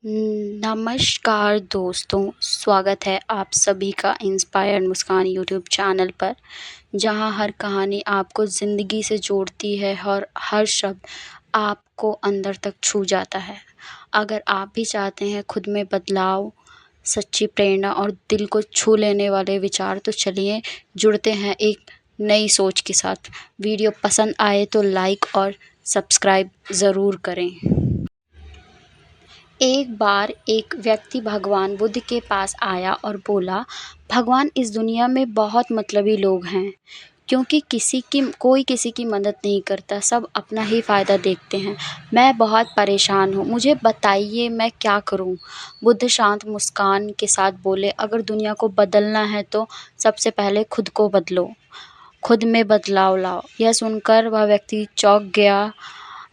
नमस्कार दोस्तों, स्वागत है आप सभी का इंस्पायर्ड मुस्कान यूट्यूब चैनल पर, जहां हर कहानी आपको ज़िंदगी से जोड़ती है और हर शब्द आपको अंदर तक छू जाता है। अगर आप भी चाहते हैं खुद में बदलाव, सच्ची प्रेरणा और दिल को छू लेने वाले विचार, तो चलिए जुड़ते हैं एक नई सोच के साथ। वीडियो पसंद आए तो लाइक और सब्सक्राइब ज़रूर करें। एक बार एक व्यक्ति भगवान बुद्ध के पास आया और बोला, भगवान, इस दुनिया में बहुत मतलबी लोग हैं, क्योंकि कोई किसी की मदद नहीं करता, सब अपना ही फ़ायदा देखते हैं। मैं बहुत परेशान हूँ, मुझे बताइए मैं क्या करूँ। बुद्ध शांत मुस्कान के साथ बोले, अगर दुनिया को बदलना है तो सबसे पहले खुद को बदलो, खुद में बदलाव लाओ। यह सुनकर वह व्यक्ति चौंक गया,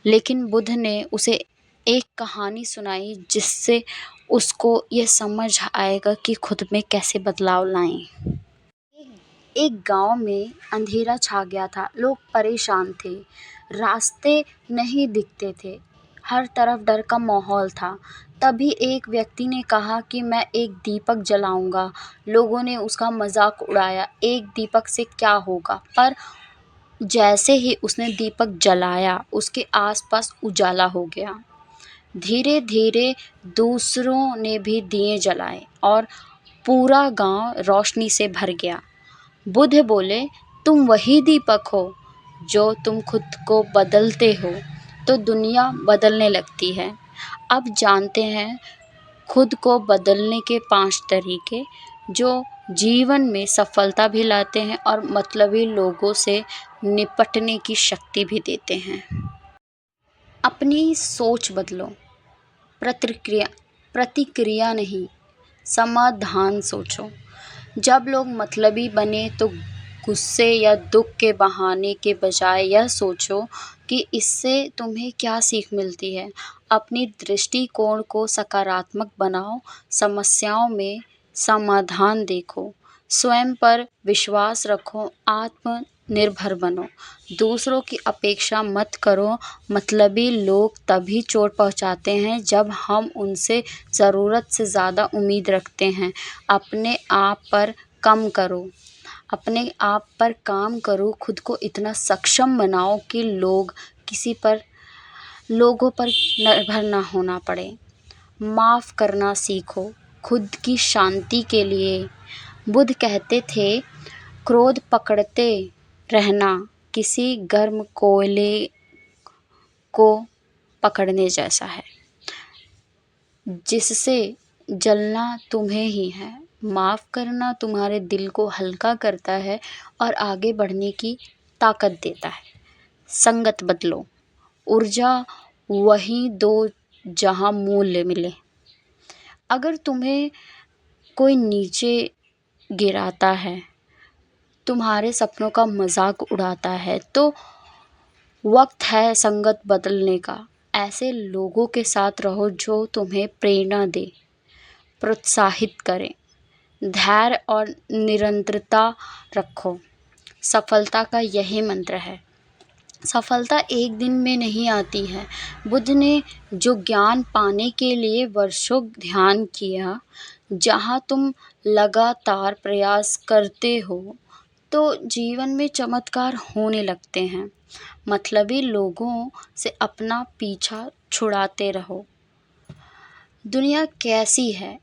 लेकिन बुद्ध ने उसे एक कहानी सुनाई जिससे उसको ये समझ आएगा कि खुद में कैसे बदलाव लाएं। एक गांव में अंधेरा छा गया था। लोग परेशान थे, रास्ते नहीं दिखते थे, हर तरफ डर का माहौल था। तभी एक व्यक्ति ने कहा कि मैं एक दीपक जलाऊंगा। लोगों ने उसका मजाक उड़ाया, एक दीपक से क्या होगा। पर जैसे ही उसने दीपक जलाया, उसके आसपास उजाला हो गया। धीरे धीरे दूसरों ने भी दिए जलाए और पूरा गांव रोशनी से भर गया। बुद्ध बोले, तुम वही दीपक हो जो तुम खुद को बदलते हो तो दुनिया बदलने लगती है। अब जानते हैं खुद को बदलने के 5 तरीके, जो जीवन में सफलता भी लाते हैं और मतलबी लोगों से निपटने की शक्ति भी देते हैं। अपनी सोच बदलो। प्रतिक्रिया प्रतिक्रिया नहीं, समाधान सोचो। जब लोग मतलबी बने तो गुस्से या दुख के बहाने के बजाय यह सोचो कि इससे तुम्हें क्या सीख मिलती है। अपनी दृष्टिकोण को सकारात्मक बनाओ, समस्याओं में समाधान देखो, स्वयं पर विश्वास रखो, आत्मनिर्भर बनो, दूसरों की अपेक्षा मत करो। मतलबी लोग तभी चोट पहुंचाते हैं जब हम उनसे ज़रूरत से ज़्यादा उम्मीद रखते हैं। अपने आप पर काम करो, खुद को इतना सक्षम बनाओ कि लोगों पर निर्भर ना होना पड़े। माफ़ करना सीखो, खुद की शांति के लिए। बुद्ध कहते थे, क्रोध पकड़ते रहना किसी गर्म कोयले को पकड़ने जैसा है, जिससे जलना तुम्हें ही है। माफ़ करना तुम्हारे दिल को हल्का करता है और आगे बढ़ने की ताकत देता है। संगत बदलो, ऊर्जा वहीं दो जहां मूल्य मिले। अगर तुम्हें कोई नीचे गिराता है, तुम्हारे सपनों का मजाक उड़ाता है, तो वक्त है संगत बदलने का। ऐसे लोगों के साथ रहो जो तुम्हें प्रेरणा दे, प्रोत्साहित करें। धैर्य और निरंतरता रखो। सफलता का यही मंत्र है। सफलता एक दिन में नहीं आती है। बुद्ध ने जो ज्ञान पाने के लिए वर्षों ध्यान किया, जहाँ तुम लगातार प्रयास करते हो तो जीवन में चमत्कार होने लगते हैं। मतलबी लोगों से अपना पीछा छुड़ाते रहो। दुनिया कैसी है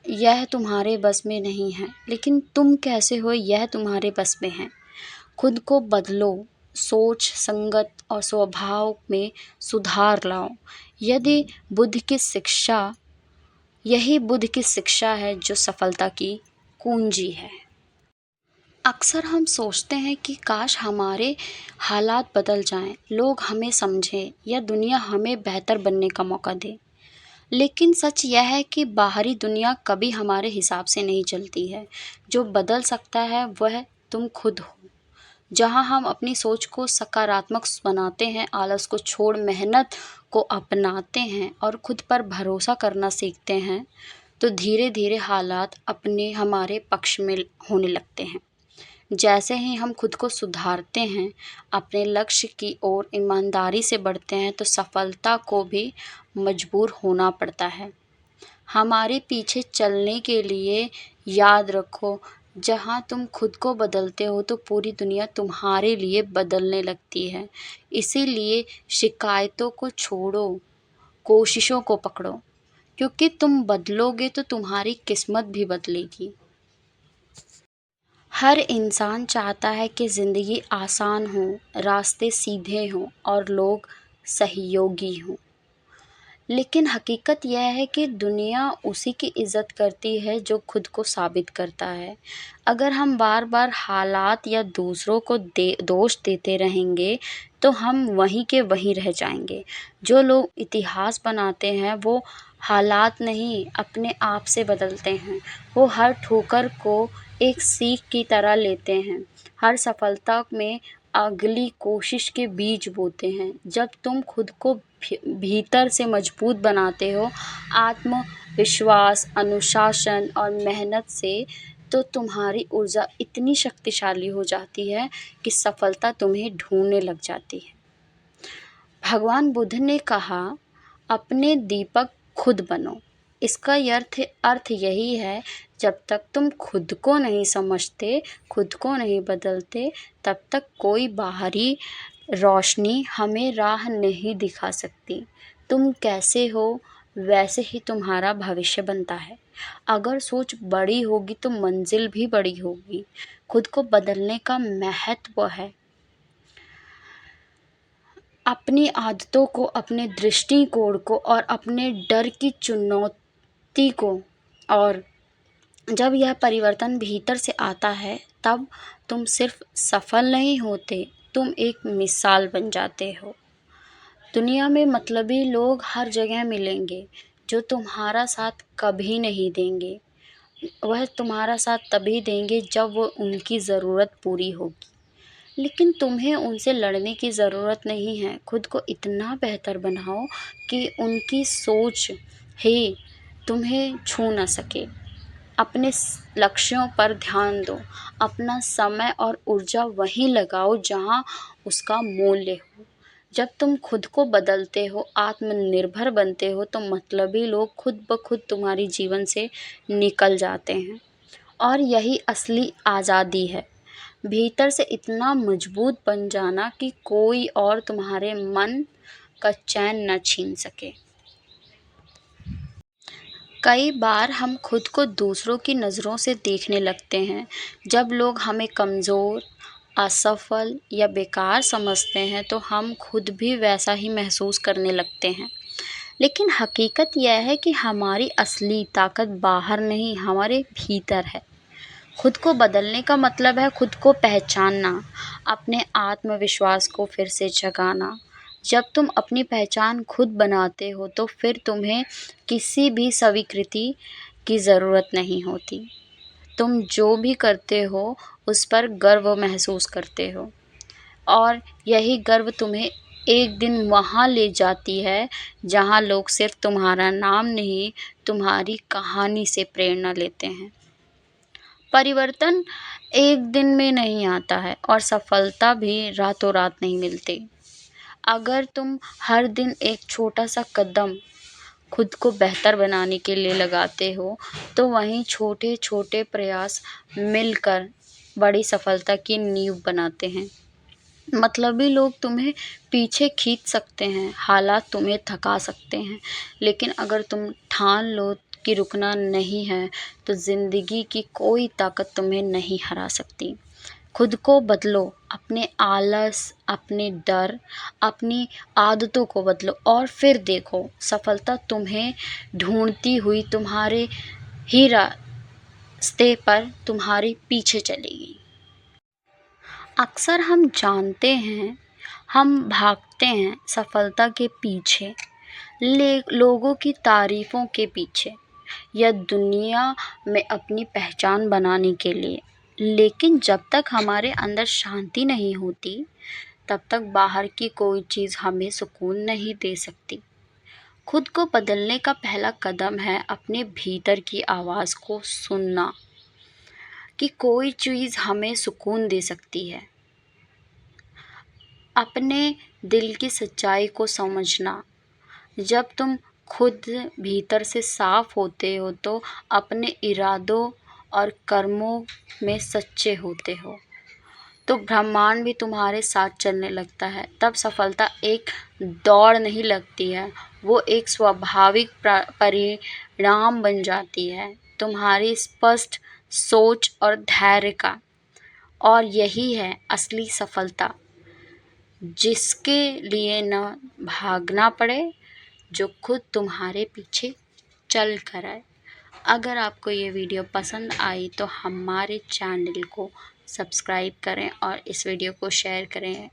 यह तुम्हारे बस में नहीं है, लेकिन तुम कैसे हो यह तुम्हारे बस में है। खुद को बदलो, सोच, संगत और स्वभाव में सुधार लाओ। यही बुद्ध की शिक्षा है जो सफलता की कुंजी है। अक्सर हम सोचते हैं कि काश हमारे हालात बदल जाएं, लोग हमें समझें या दुनिया हमें बेहतर बनने का मौका दे। लेकिन सच यह है कि बाहरी दुनिया कभी हमारे हिसाब से नहीं चलती है। जो बदल सकता है वह तुम खुद हो। जहाँ हम अपनी सोच को सकारात्मक बनाते हैं, आलस को छोड़ मेहनत को अपनाते हैं और खुद पर भरोसा करना सीखते हैं, तो धीरे धीरे हालात अपने हमारे पक्ष में होने लगते हैं। जैसे ही हम खुद को सुधारते हैं, अपने लक्ष्य की ओर ईमानदारी से बढ़ते हैं, तो सफलता को भी मजबूर होना पड़ता है। हमारे पीछे चलने के लिए याद रखो, जहाँ तुम खुद को बदलते हो तो पूरी दुनिया तुम्हारे लिए बदलने लगती है। इसीलिए शिकायतों को छोड़ो, कोशिशों को पकड़ो, क्योंकि तुम बदलोगे तो तुम्हारी किस्मत भी बदलेगी। हर इंसान चाहता है कि ज़िंदगी आसान हो, रास्ते सीधे हों और लोग सहयोगी हों। लेकिन हकीकत यह है कि दुनिया उसी की इज़्ज़त करती है जो खुद को साबित करता है। अगर हम बार-बार हालात या दूसरों को दोष देते रहेंगे, तो हम वहीं के वहीं रह जाएँगे। जो लोग इतिहास बनाते हैं, वो हालात नहीं, अपने आप से बदलते हैं। वो हर ठोकर को एक सीख की तरह लेते हैं। हर सफलता में अगली कोशिश के बीज बोते हैं। जब तुम खुद को भीतर से मजबूत बनाते हो, आत्मविश्वास, अनुशासन और मेहनत से, तो तुम्हारी ऊर्जा इतनी शक्तिशाली हो जाती है कि सफलता तुम्हें ढूंढने लग जाती है। भगवान बुद्ध ने कहा, अपने दीपक खुद बनो। इसका अर्थ यही है, जब तक तुम खुद को नहीं समझते, खुद को नहीं बदलते, तब तक कोई बाहरी रोशनी हमें राह नहीं दिखा सकती। तुम कैसे हो, वैसे ही तुम्हारा भविष्य बनता है। अगर सोच बड़ी होगी तो मंजिल भी बड़ी होगी। खुद को बदलने का महत्व है अपनी आदतों को, अपने दृष्टिकोण को और अपने डर की चुनौती को। और जब यह परिवर्तन भीतर से आता है, तब तुम सिर्फ सफल नहीं होते, तुम एक मिसाल बन जाते हो। दुनिया में मतलबी लोग हर जगह मिलेंगे, जो तुम्हारा साथ कभी नहीं देंगे। वह तुम्हारा साथ तभी देंगे जब वो उनकी ज़रूरत पूरी होगी। लेकिन तुम्हें उनसे लड़ने की ज़रूरत नहीं है। खुद को इतना बेहतर बनाओ कि उनकी सोच ही तुम्हें छू ना सके। अपने लक्ष्यों पर ध्यान दो, अपना समय और ऊर्जा वहीं लगाओ जहाँ उसका मूल्य हो। जब तुम खुद को बदलते हो, आत्मनिर्भर बनते हो, तो मतलबी लोग खुद ब खुद तुम्हारी जीवन से निकल जाते हैं। और यही असली आज़ादी है, भीतर से इतना मजबूत बन जाना कि कोई और तुम्हारे मन का चैन न छीन सके। कई बार हम खुद को दूसरों की नज़रों से देखने लगते हैं। जब लोग हमें कमज़ोर, असफल या बेकार समझते हैं, तो हम खुद भी वैसा ही महसूस करने लगते हैं। लेकिन हकीकत यह है कि हमारी असली ताकत बाहर नहीं, हमारे भीतर है। खुद को बदलने का मतलब है खुद को पहचानना, अपने आत्मविश्वास को फिर से जगाना। जब तुम अपनी पहचान खुद बनाते हो, तो फिर तुम्हें किसी भी स्वीकृति की ज़रूरत नहीं होती। तुम जो भी करते हो, उस पर गर्व महसूस करते हो, और यही गर्व तुम्हें एक दिन वहाँ ले जाती है, जहाँ लोग सिर्फ तुम्हारा नाम नहीं, तुम्हारी कहानी से प्रेरणा लेते हैं। परिवर्तन एक दिन में नहीं आता है, और सफलता भी रातों रात नहीं मिलती। अगर तुम हर दिन एक छोटा सा कदम खुद को बेहतर बनाने के लिए लगाते हो, तो वहीं छोटे छोटे प्रयास मिलकर बड़ी सफलता की नींव बनाते हैं। मतलबी लोग तुम्हें पीछे खींच सकते हैं, हालात तुम्हें थका सकते हैं, लेकिन अगर तुम ठान लो कि रुकना नहीं है, तो ज़िंदगी की कोई ताकत तुम्हें नहीं हरा सकती। खुद को बदलो, अपने आलस, अपने डर, अपनी आदतों को बदलो, और फिर देखो सफलता तुम्हें ढूंढती हुई तुम्हारे ही रास्ते पर तुम्हारे पीछे चलेगी। अक्सर हम जानते हैं, हम भागते हैं सफलता के पीछे, लोगों की तारीफ़ों के पीछे, या दुनिया में अपनी पहचान बनाने के लिए। लेकिन जब तक हमारे अंदर शांति नहीं होती, तब तक बाहर की कोई चीज़ हमें सुकून नहीं दे सकती। खुद को बदलने का पहला कदम है अपने भीतर की आवाज़ को सुनना। कि कोई चीज़ हमें सुकून दे सकती है। अपने दिल की सच्चाई को समझना। जब तुम खुद भीतर से साफ होते हो तो अपने इरादों और कर्मों में सच्चे होते हो, तो ब्रह्मांड भी तुम्हारे साथ चलने लगता है। तब सफलता एक दौड़ नहीं लगती है, वो एक स्वाभाविक परिणाम बन जाती है तुम्हारी स्पष्ट सोच और धैर्य का। और यही है असली सफलता, जिसके लिए न भागना पड़े, जो खुद तुम्हारे पीछे चल कर आए। अगर आपको ये वीडियो पसंद आई तो हमारे चैनल को सब्सक्राइब करें और इस वीडियो को शेयर करें।